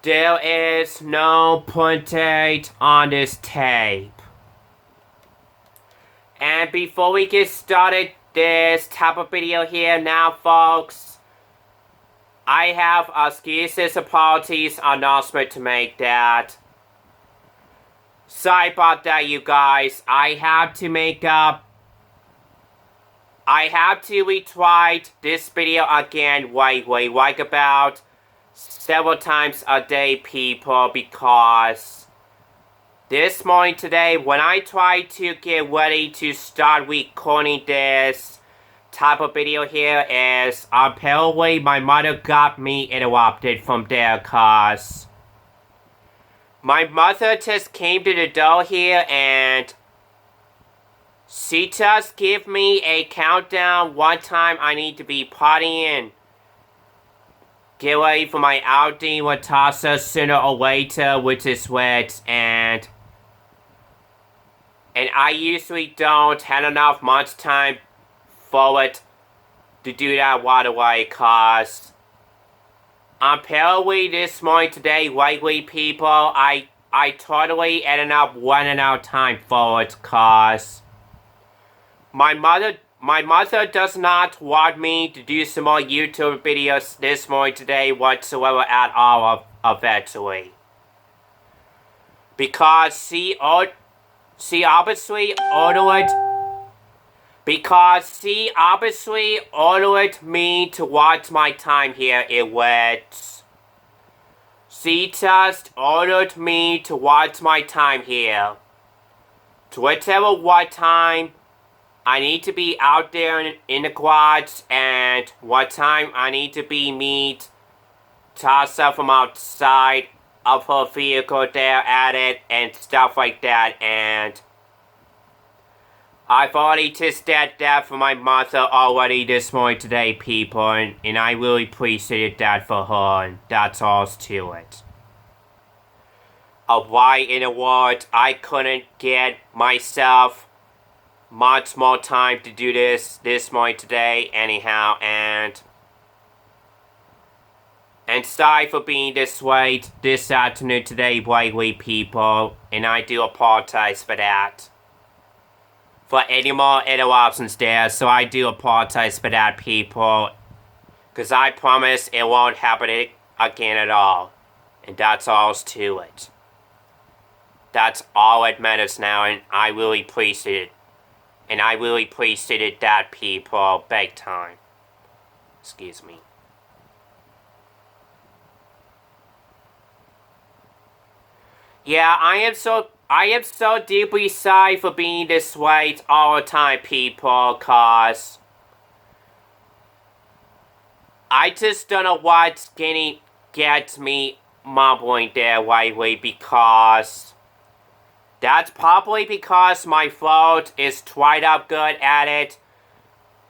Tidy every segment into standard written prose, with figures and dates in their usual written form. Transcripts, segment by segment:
There is no print date on this tape. And before we get started this type of video here now, folks, I have a excuses apologies announcement to make that. Sorry about that, you guys. I have to retweet this video again like about several times a day, people, because this morning today, when I tried to get ready to start recording this type of video here, is apparently my mother got me interrupted from there, cause my mother just came to the door here and she just gave me a countdown one time I need to be partying. Get ready for my outing with Tasha sooner or later, which is what, and I usually don't have enough much time for it to do that right away, cause apparently this morning today, lately, people, I totally ended up running out of time for it, cause my mother does not want me to do some more YouTube videos this morning today whatsoever at all, eventually. Because she obviously ordered me to watch my time here in which she just ordered me to watch my time here. To whichever what time I need to be out there in the garage, and what time I need to be meet Tasha from outside of her vehicle there at it, and stuff like that, and I've already just did that for my mother already this morning today, people, and I really appreciated that for her, and that's all to it. Of why in the world I couldn't get myself much more time to do this morning today anyhow, and sorry for being this late this afternoon today, lately, people, and I do apologize for that. For any more interruptions there, so I do apologize for that, people, because I promise it won't happen again at all, and that's all to it. That's all it matters now, and I really appreciate it. And I really appreciated that, people, big time. Excuse me. Yeah, I am so deeply sorry for being this late all the time, people, cause I just don't know what's gets me mumbling there lately, because that's probably because my throat is tried up good at it.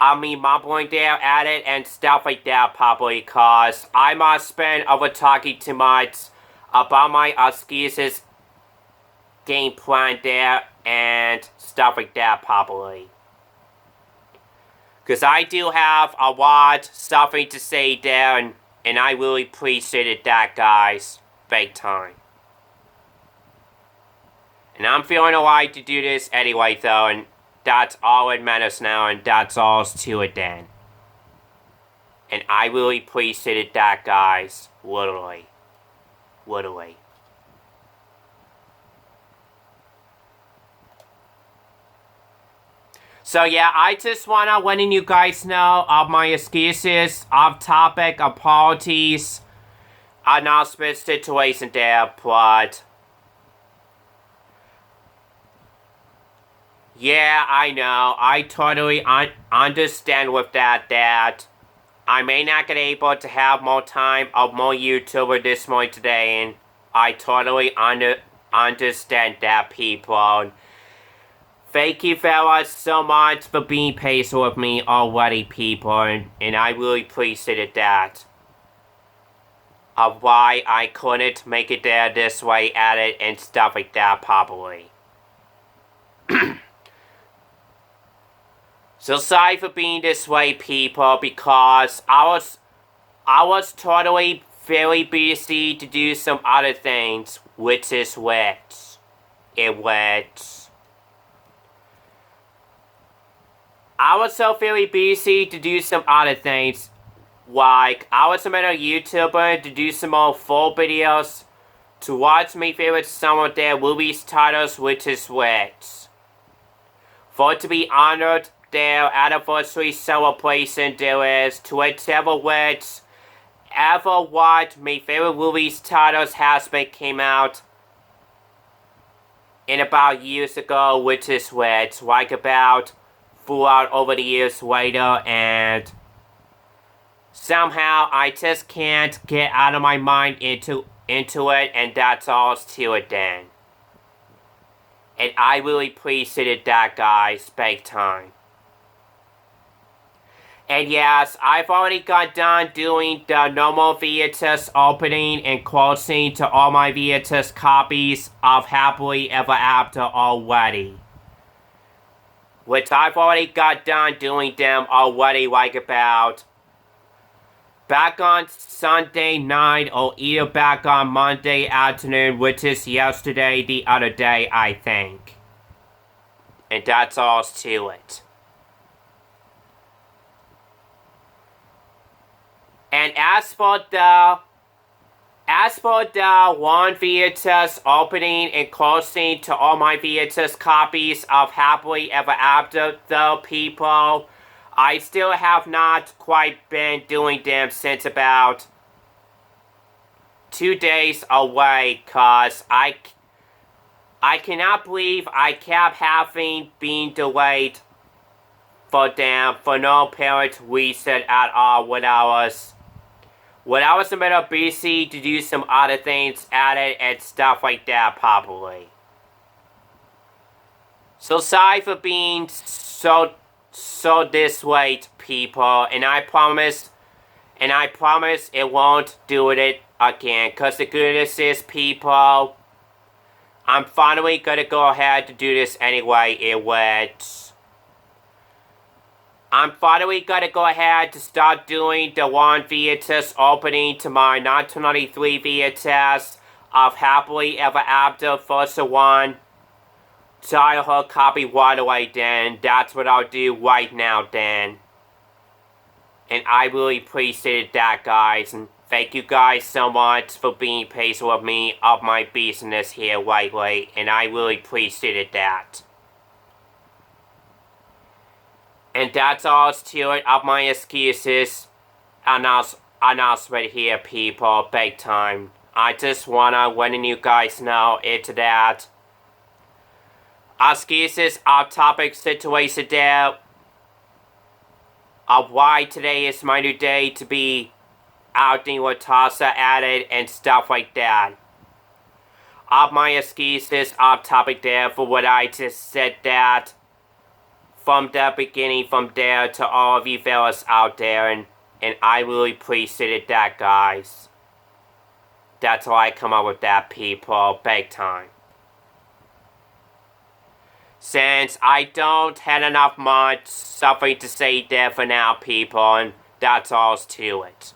I mean, mumbling there at it and stuff like that, probably, cause I must spend over talking too much about my excuses game plan there and stuff like that, probably. Cause I do have a lot something to say there, and I really appreciated that, guys, big time. And I'm feeling alright to do this anyway, though, and that's all it matters now, and that's all to it then. And I really appreciated that, guys. Literally. Literally. So yeah, I just wanna letting you guys know of my excuses, off-topic apologies, announcement situation there, but yeah, I know. I totally understand with that I may not get able to have more time of more YouTuber this morning today, and I totally understand that, people. Thank you very so much for being patient with me already, people, and I really appreciated that. Of why I couldn't make it there this way at it and stuff like that, probably. So sorry for being this way, people, because I was totally very busy to do some other things, which is which. I was so very busy to do some other things, like I was a better YouTuber to do some more full videos, to watch my favorite some of their movies titles, which is which. For to be honored their anniversary celebration there is, to whichever which ever watched my favorite movies titles has been came out in about years ago, which is which, like about throughout over the years later, and somehow I just can't get out of my mind into it, and that's all to it then. And I really appreciated that, guys, big time. And yes, I've already got done doing the normal VHS opening and closing to all my VHS copies of Happily Ever After already. Which I've already got done doing them already, like about back on Sunday night or either back on Monday afternoon, which is yesterday, the other day, I think. And that's all to it. And as for the one VHS opening and closing to all my VHS copies of Happily Ever After, though, people, I still have not quite been doing them since about 2 days away, cause I cannot believe I kept having been delayed for them for no apparent reason at all when I was a bit busy to do some other things at it and stuff like that, probably. So sorry for being so this late, people, and I promise it won't do it again, cause the goodness is, people, I'm finally gonna go ahead to do this anyway, I'm finally gonna go ahead to start doing the one VHS opening to my 1993 VHS of Happily Ever After First One childhood copy right away then. That's what I'll do right now then. And I really appreciated that, guys. And thank you guys so much for being patient with me of my business here lately. And I really appreciated that. And that's all to it of my excuses. Announcement here, people, big time. I just wanna letting you guys know it's that excuses off topic situation there of why today is my new day to be outing with Tasha added and stuff like that. Of my excuses off topic there for what I just said that. From the beginning, from there to all of you fellas out there, and I really appreciated that, guys. That's why I come up with that, people, big time. Since I don't have enough much something to say there for now, people, and that's all to it.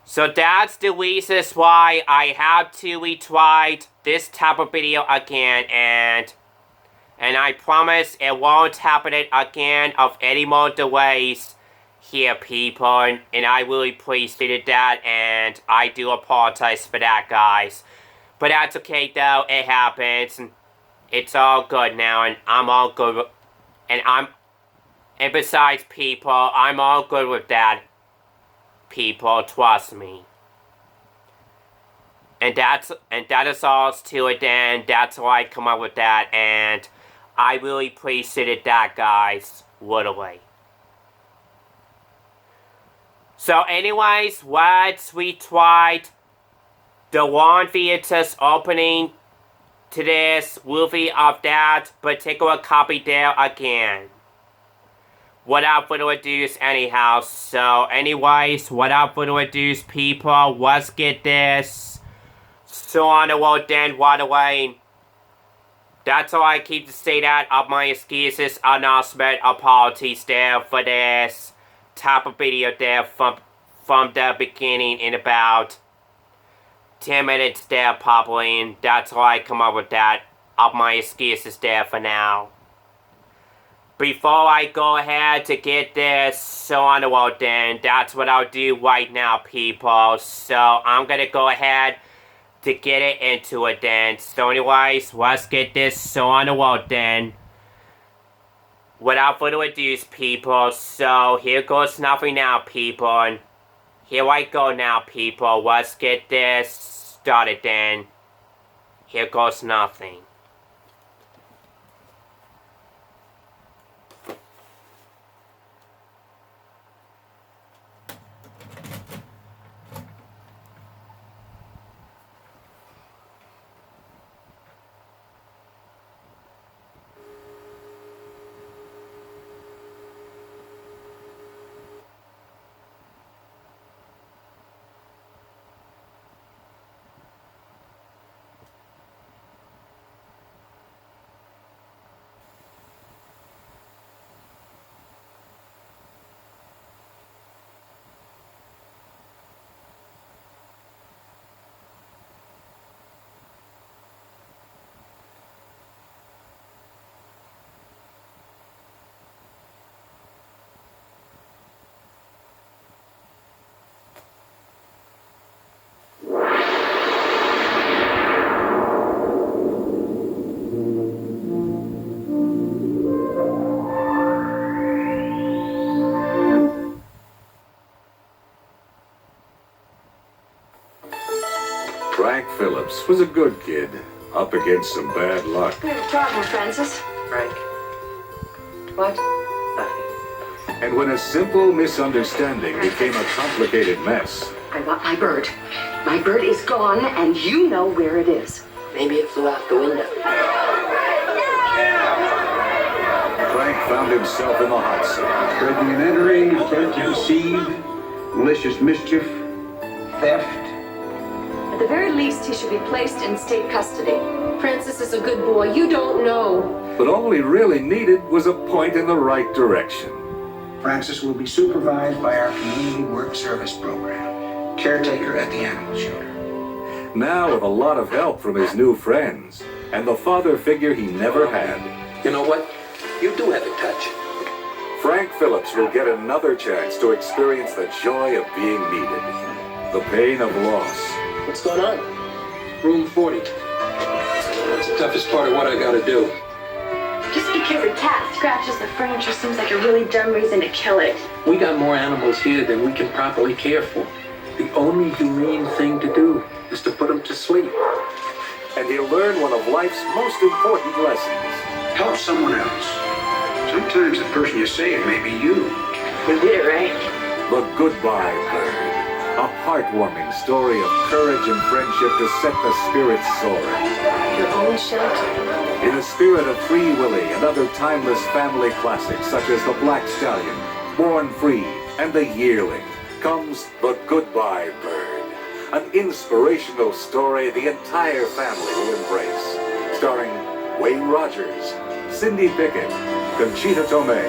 So that's the reason why I have to retry this type of video again, and I promise it won't happen again of any more delays here, people, and I really appreciated that, and I do apologize for that, guys. But that's okay though, it happens, and it's all good now, and I'm all good, and besides, people, I'm all good with that. People, trust me. And that is all to it, and that's why I come up with that, and I really appreciated that, guys, literally. So anyways, let's retry the one VHS opening to this movie of that particular copy there again. Without further ado, anyhow. So, anyways, without further ado, people, let's get this. So on the road then, right away. That's all I keep to say that of my excuses, announcement, apologies there for this top of video there from the beginning in about 10 minutes there probably, and that's why I come up with that. All my excuses there for now. Before I go ahead to get this on the road then, that's what I'll do right now, people. So I'm gonna go ahead to get it into it then. So anyways, let's get this on the road then. Without further ado, people, so here goes nothing now, people. And here I go now, people. Let's get this started then. Here goes nothing. Frank Phillips was a good kid, up against some bad luck. We have a problem, Francis. Frank, What? nothing. And when a simple misunderstanding became a complicated mess, I want my bird. My bird is gone, and you know where it is. Maybe it flew out the window. Frank found himself in the hot seat. Breaking and entering, intent to deceive, malicious mischief, theft. At the very least, he should be placed in state custody. Francis is a good boy. You don't know. But all he really needed was a point in the right direction. Francis will be supervised by our community work service program. Caretaker at the animal shelter. Now with a lot of help from his new friends, and the father figure he never had, You know what? You do have a touch. Frank Phillips will get another chance to experience the joy of being needed, the pain of loss. What's going on? Room 40. That's the toughest part of what I gotta do. Just because a cat scratches the furniture seems like a really dumb reason to kill it. We got more animals here than we can properly care for. The only humane thing to do is to put them to sleep. And he'll learn one of life's most important lessons. Help someone else. Sometimes the person you save may be you. We did it right. The Goodbye Bird. A heartwarming story of courage and friendship to set the spirits soaring. Your own shelter. In the spirit of Free Willy and other timeless family classics such as The Black Stallion, Born Free, and The Yearling, comes The Goodbye Bird. An inspirational story the entire family will embrace. Starring Wayne Rogers, Cindy Pickett, Conchita Tomei,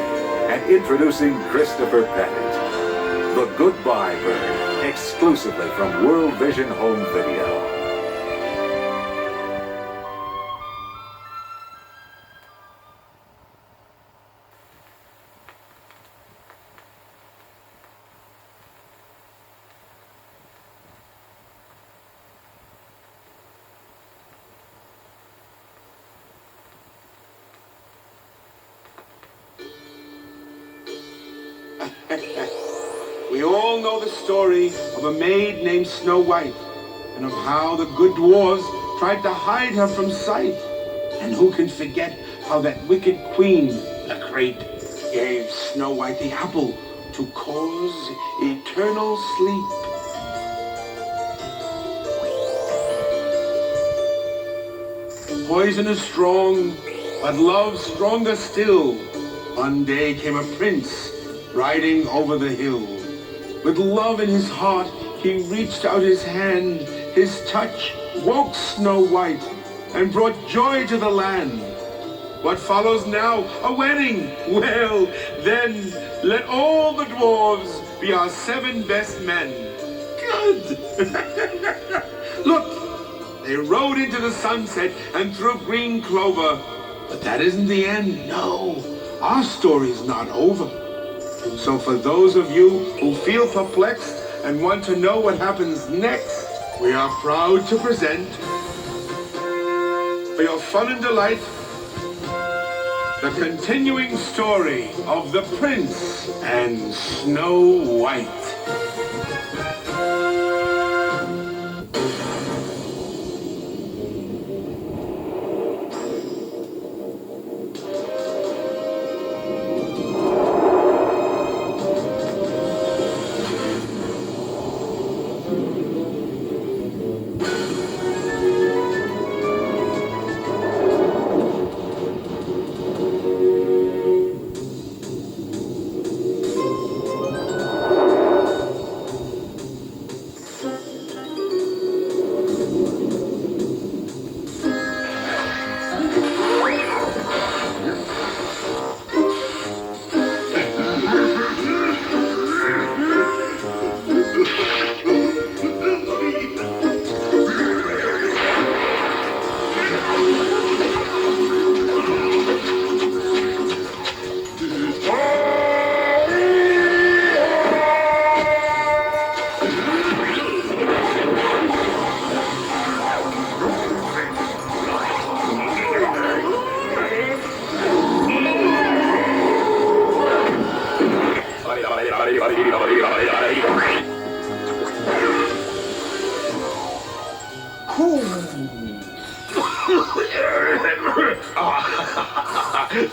and introducing Christopher Pettit. The Goodbye Bird, exclusively from World Vision Home Video. We all know the story of a maid named Snow White, and of how the good dwarves tried to hide her from sight. And who can forget how that wicked queen, the Great, gave Snow White the apple to cause eternal sleep. Poison is strong, but love stronger still. One day came a prince riding over the hill. With love in his heart, he reached out his hand. His touch woke Snow White and brought joy to the land. What follows now? A wedding? Well, then, let all the dwarves be our 7 best men. Good. Look, they rode into the sunset and through green clover. But that isn't the end, no. Our story's not over. So for those of you who feel perplexed and want to know what happens next, we are proud to present, for your fun and delight, the continuing story of the Prince and Snow White.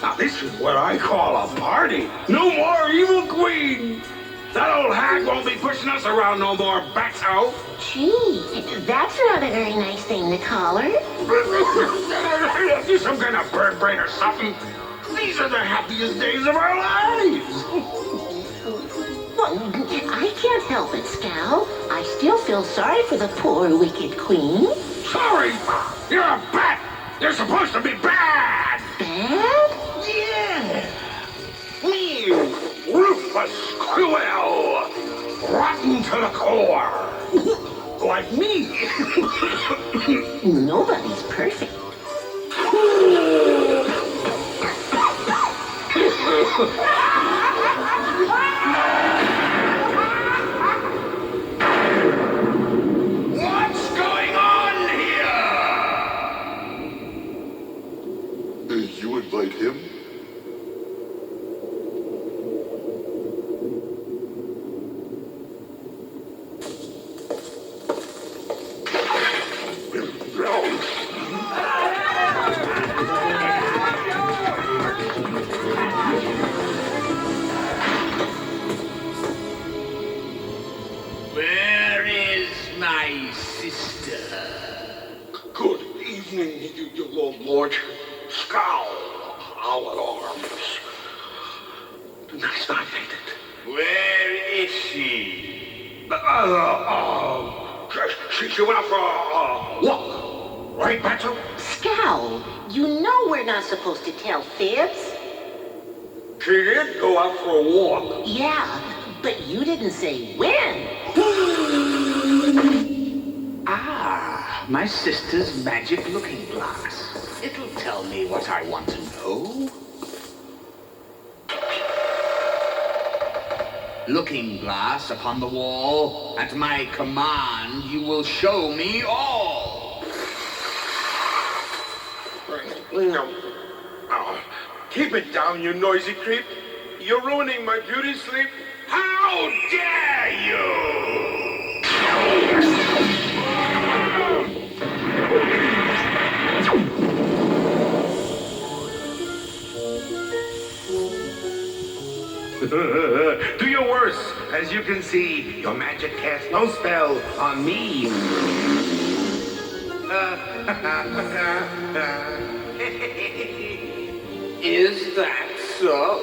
Now this is what I call a party. No more evil queen. That old hag won't be pushing us around no more, bats out. Gee, that's not a very nice thing to call her. You some kind of bird brain or something. These are the happiest days of our lives. Well, I can't help it, Scowl. I still feel sorry for the poor wicked queen. Sorry, you're a bat. You're supposed to be bad. Bad? Yeah. Me, ruthless, cruel, rotten to the core. Like me. Nobody's perfect. What's going on here? You invite him? Where is my sister? Good evening, you Lord Scowl, all at arms. Nice night, ain't it? Where is she? She went out for a walk. Right, Battle? Scowl, you know we're not supposed to tell fibs. She did go out for a walk. Yeah, but you didn't say when. My sister's magic looking glass. It'll tell me what I want to know. Looking glass upon the wall, at my command you will show me all. No. Oh, keep it down, you noisy creep. You're ruining my beauty sleep. How dare you! Do your worst. As you can see, your magic casts no spell on me. Is that so?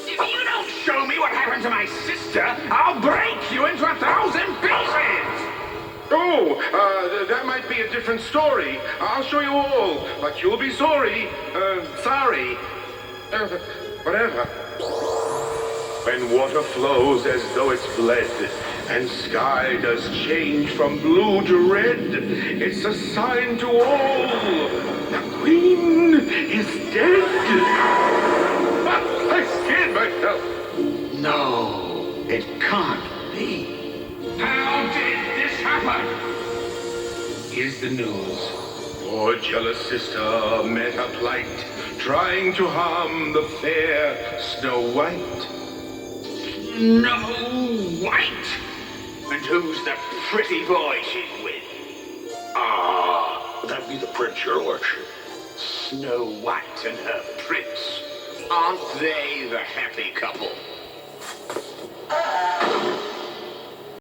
If you don't show me what happened to my sister, I'll break you into 1,000 pieces! Oh, that might be a different story. I'll show you all, but you'll be sorry. Sorry. Whatever. When water flows as though it's bled, and sky does change from blue to red, it's a sign to all. The queen is dead. I scared myself. No, it can't be. How did this happen? Here's the news. Poor jealous sister met her plight, trying to harm the fair Snow White. Snow White? And who's the pretty boy she's with? Ah, that'd be the prince, your lordship. Snow White and her prince. Aren't they the happy couple?